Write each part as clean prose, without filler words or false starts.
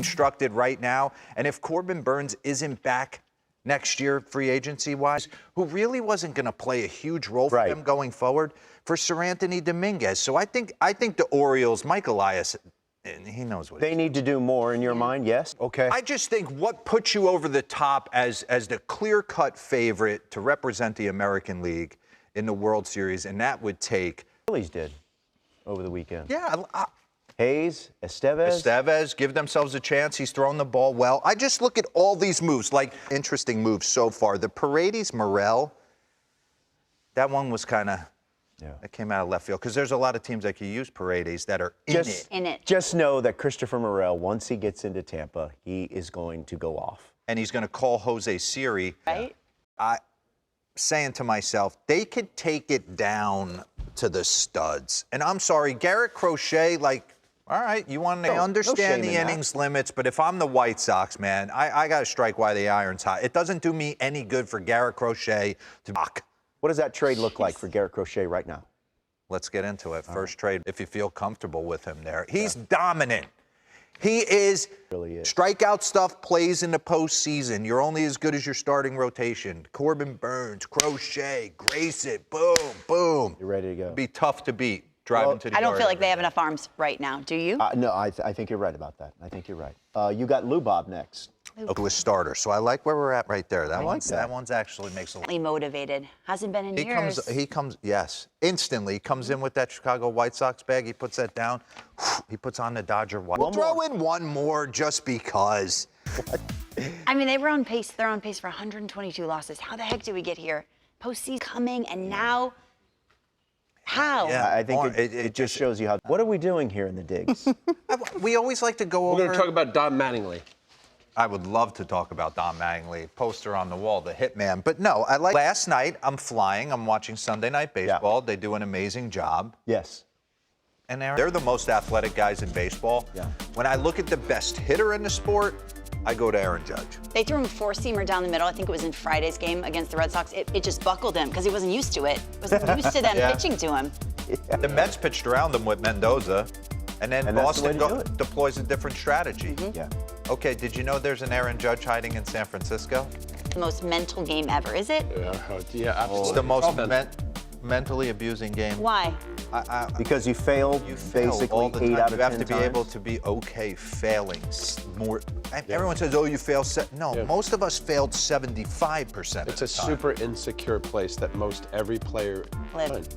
constructed right now. And if Corbin Burns isn't back next year, free agency-wise, who really wasn't going to play a huge role for them going forward, for Sir Anthony Dominguez. So I think the Orioles, Mike Elias, he knows what they need to do more in your mind. Yes. Okay. I just think what puts you over the top as the clear-cut favorite to represent the American League in the World Series, and that would take. Phillies did over the weekend. Yeah. Hayes, Estevez, give themselves a chance. He's thrown the ball well. I just look at all these moves, like interesting moves so far. The Paredes Morel, that one was kind of, that came out of left field because there's a lot of teams that can use Paredes that are in it. Just know that Christopher Morel, once he gets into Tampa, he is going to go off. And he's going to call Jose Siri. Right. Saying to myself, they could take it down to the studs. And I'm sorry, Garrett Crochet, like, all right, you want to understand the innings limits, but if I'm the White Sox, man, I got to strike while the iron's hot. It doesn't do me any good for Garrett Crochet to block. What does that trade look like for Garrett Crochet right now? Let's get into it. First trade, if you feel comfortable with him there. He's dominant. He is. Really is. Strikeout stuff plays in the postseason. You're only as good as your starting rotation. Corbin Burns, Crochet, Grayson, boom, boom. You're ready to go. It'd be tough to beat. Driving to the I don't feel like they have enough arms right now. Do you? No, I think you're right about that. I think you're right. You got Lou Bob next. To a starter. So I like where we're at right there. That one's actually makes a lot. Motivated. Hasn't been in years. He comes, yes, instantly. He comes in with that Chicago White Sox bag. He puts that down. He puts on the Dodger white. We'll throw in one more just because. I mean, they were on pace. They're on pace for 122 losses. How the heck did we get here? Postseason coming, and now. How? Yeah, I think it just shows you how. What are we doing here in the digs? We always like to go over. We're going to talk about Don Mattingly. I would love to talk about Don Mattingly, poster on the wall, the hitman. But no, I like. Last night, I'm flying. I'm watching Sunday Night Baseball. Yeah. They do an amazing job. Yes. And they're the most athletic guys in baseball. Yeah. When I look at the best hitter in the sport, I go to Aaron Judge. They threw him a four-seamer down the middle. I think it was in Friday's game against the Red Sox. It just buckled him because he wasn't used to it. Wasn't used to them pitching to him. Yeah. The Mets pitched around him with Mendoza, and then Boston deploys a different strategy. Mm-hmm. Yeah. Okay, did you know there's an Aaron Judge hiding in San Francisco? The most mental game ever, is it? Yeah, absolutely. It's the most mentally abusing game. Why? Because you failed basically all the 8 time. out of 10 You have to be times. able to be okay failing more. Everyone says, "Oh, you fail." No, most of us failed 75% of the time. It's a super insecure place that most every player lives.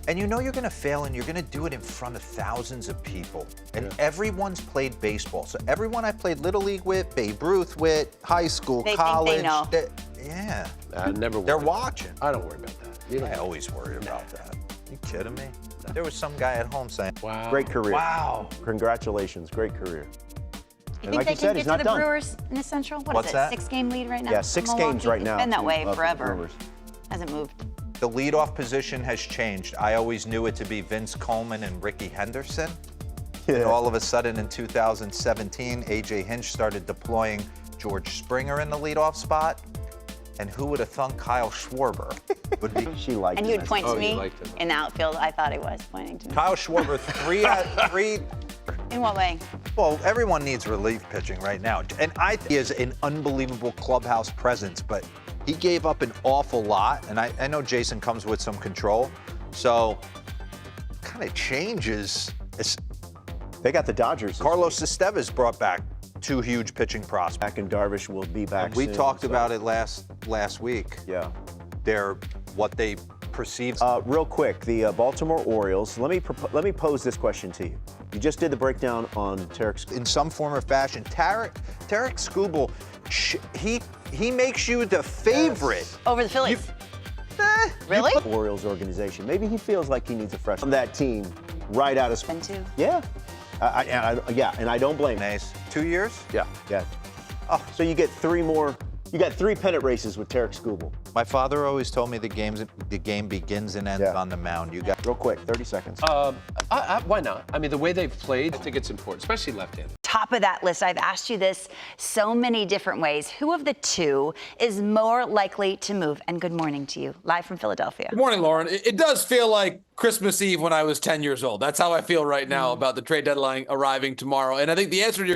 And you know you're going to fail, and you're going to do it in front of thousands of people. And everyone's played baseball. So everyone I played Little League with, Babe Ruth with, high school, college. Think they know. Yeah. I never worry. They're watching. I don't worry about that. I always worry about that. You kidding me? There was some guy at home saying, "Wow, great career. Wow, congratulations, great career." You think they can get to the Brewers in the Central? What's is it? That? 6-game lead right now? Yeah, 6 games right now. It's been that way forever. Hasn't moved. The leadoff position has changed. I always knew it to be Vince Coleman and Ricky Henderson. Yeah. And all of a sudden in 2017, A.J. Hinch started deploying George Springer in the leadoff spot. And who would have thunk Kyle Schwarber would be? She liked him. And you'd point to me in the outfield. I thought he was pointing to me. Kyle Schwarber, 3 In what way? Well, everyone needs relief pitching right now. And I think he is an unbelievable clubhouse presence, but he gave up an awful lot. And I know Jason comes with some control. So kind of changes. They got the Dodgers. Carlos Estevez brought back 2 huge pitching prospects. And Darvish will be back We soon, talked about it last week. Yeah. They're what they perceive. Real quick, the Baltimore Orioles. Let me pose this question to you. You just did the breakdown on Tarek. In some form or fashion, Tarek Skubal, he makes you the favorite. Over the Phillies. Really? Orioles organization. Maybe he feels like he needs a fresh on that team right out of. Been 2. Yeah. And I don't blame him. Nice. 2 years? Yeah. Oh, so you get 3 more. You got 3 pennant races with Tarek Skubal. My father always told me the game begins and ends on the mound. You got real quick, 30 seconds. Why not? I mean, the way they've played, I think it's important, especially left-handed. Top of that list, I've asked you this so many different ways. Who of the 2 is more likely to move? And good morning to you, live from Philadelphia. Good morning, Lauren. It does feel like Christmas Eve when I was 10 years old. That's how I feel right now about the trade deadline arriving tomorrow. And I think the answer to your